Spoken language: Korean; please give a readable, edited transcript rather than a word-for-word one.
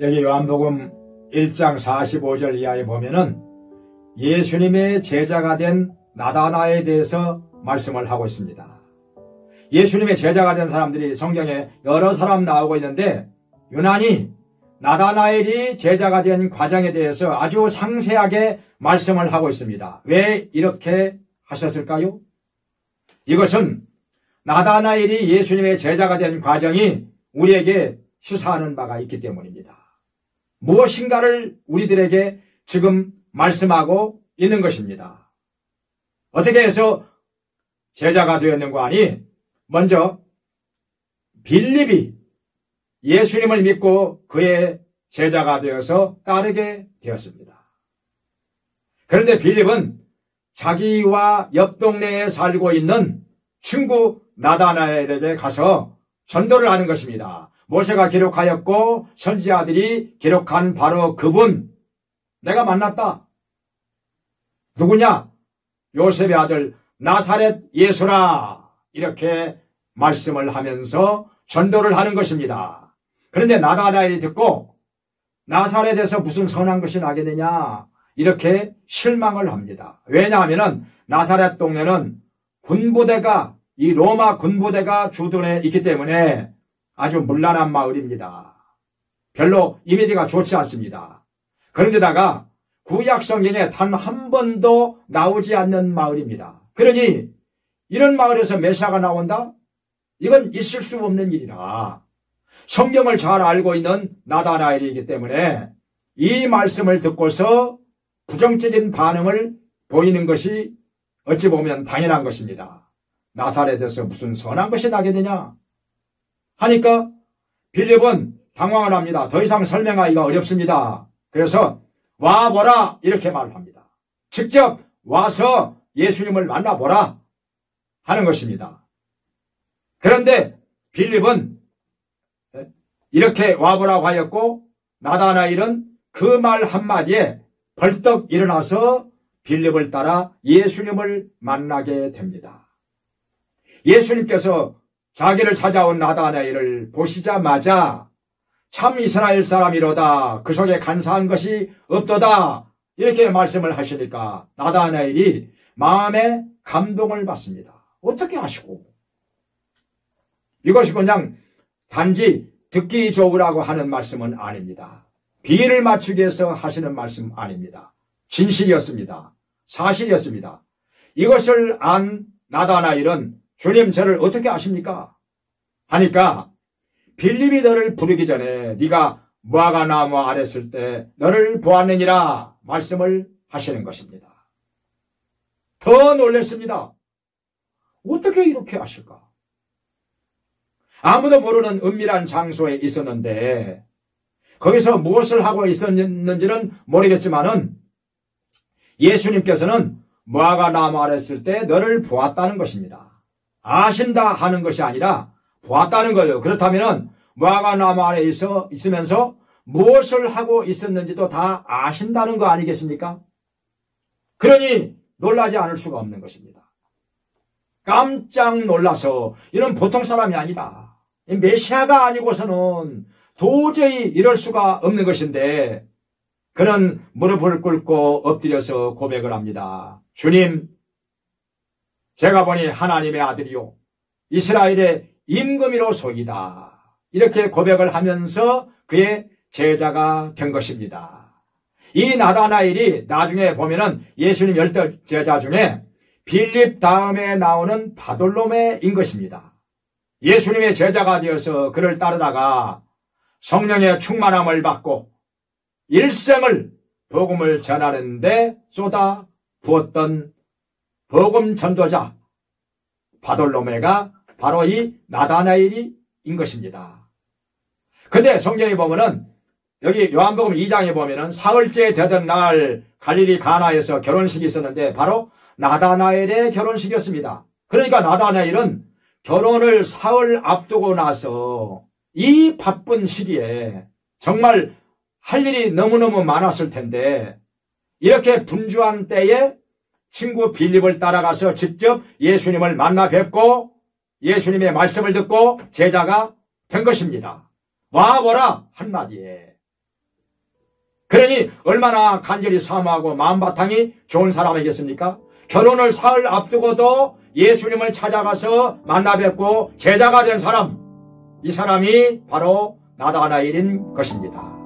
여기 요한복음 1장 45절 이하에 보면은 예수님의 제자가 된 나다나에 대해서 말씀을 하고 있습니다. 예수님의 제자가 된 사람들이 성경에 여러 사람 나오고 있는데 유난히 나다나엘이 제자가 된 과정에 대해서 아주 상세하게 말씀을 하고 있습니다. 왜 이렇게 하셨을까요? 이것은 나다나엘이 예수님의 제자가 된 과정이 우리에게 시사하는 바가 있기 때문입니다. 무엇인가를 우리들에게 지금 말씀하고 있는 것입니다. 어떻게 해서 제자가 되었는가 하니 먼저 빌립이 예수님을 믿고 그의 제자가 되어서 따르게 되었습니다. 그런데 빌립은 자기와 옆 동네에 살고 있는 친구 나다나엘에게 가서 전도를 하는 것입니다. 모세가 기록하였고 선지자들이 기록한 바로 그분 내가 만났다. 누구냐? 요셉의 아들 나사렛 예수라. 이렇게 말씀을 하면서 전도를 하는 것입니다. 그런데 나다나엘이 듣고 나사렛에서 무슨 선한 것이 나게 되냐 이렇게 실망을 합니다. 왜냐하면 나사렛 동네는 군부대가 이 로마 군부대가 주둔해 있기 때문에 아주 문란한 마을입니다. 별로 이미지가 좋지 않습니다. 그런데다가 구약 성경에 단 한 번도 나오지 않는 마을입니다. 그러니 이런 마을에서 메시아가 나온다? 이건 있을 수 없는 일이라 성경을 잘 알고 있는 나다나엘이기 때문에 이 말씀을 듣고서 부정적인 반응을 보이는 것이 어찌 보면 당연한 것입니다. 나사렛에서 무슨 선한 것이 나게 되냐 하니까 빌립은 당황을 합니다. 더 이상 설명하기가 어렵습니다. 그래서 와보라 이렇게 말을 합니다. 직접 와서 예수님을 만나보라 하는 것입니다. 그런데 빌립은 이렇게 와보라고 하였고 나다나엘은 그 말 한마디에 벌떡 일어나서 빌립을 따라 예수님을 만나게 됩니다. 예수님께서 자기를 찾아온 나다나엘을 보시자마자 참 이스라엘 사람이로다 그 속에 간사한 것이 없도다 이렇게 말씀을 하시니까 나다나엘이 마음에 감동을 받습니다. 어떻게 하시고 이것이 그냥 단지 듣기 좋으라고 하는 말씀은 아닙니다. 비를 맞추기 위해서 하시는 말씀 아닙니다. 진실이었습니다. 사실이었습니다. 이것을 안 나다나엘은 주님 저를 어떻게 아십니까? 하니까 빌립이 너를 부르기 전에 네가 무화과 나무 아래 있을 때 너를 보았느니라 말씀을 하시는 것입니다. 더 놀랐습니다. 어떻게 이렇게 하실까? 아무도 모르는 은밀한 장소에 있었는데 거기서 무엇을 하고 있었는지는 모르겠지만은 예수님께서는 무화과 나무 아래 있을 때 너를 보았다는 것입니다. 아신다 하는 것이 아니라 보았다는 거예요. 그렇다면 무화과 나무 아래 있으면서 무엇을 하고 있었는지도 다 아신다는 거 아니겠습니까? 그러니 놀라지 않을 수가 없는 것입니다. 깜짝 놀라서 이런 보통 사람이 아니라 메시아가 아니고서는 도저히 이럴 수가 없는 것인데 그는 무릎을 꿇고 엎드려서 고백을 합니다. 주님, 제가 보니 하나님의 아들이요 이스라엘의 임금이로소이다. 이렇게 고백을 하면서 그의 제자가 된 것입니다. 이 나다나엘이 나중에 보면은 예수님 10 제자 중에 빌립 다음에 나오는 바돌로메인 것입니다. 예수님의 제자가 되어서 그를 따르다가 성령의 충만함을 받고 일생을 복음을 전하는 데 쏟아 부었던 복음 전도자 바돌로메가 바로 이 나다나엘인 것입니다. 근데 성경에 보면은 여기 요한복음 2장에 보면은 사흘째 되던 날 갈릴리 가나에서 결혼식이 있었는데 바로 나다나엘의 결혼식이었습니다. 그러니까 나다나엘은 결혼을 사흘 앞두고 나서 이 바쁜 시기에 정말 할 일이 너무너무 많았을 텐데 이렇게 분주한 때에 친구 빌립을 따라가서 직접 예수님을 만나 뵙고 예수님의 말씀을 듣고 제자가 된 것입니다. 와보라 한마디에 그러니 얼마나 간절히 사모하고 마음바탕이 좋은 사람이겠습니까? 결혼을 사흘 앞두고도 예수님을 찾아가서 만나 뵙고 제자가 된 사람, 이 사람이 바로 나다나엘인 것입니다.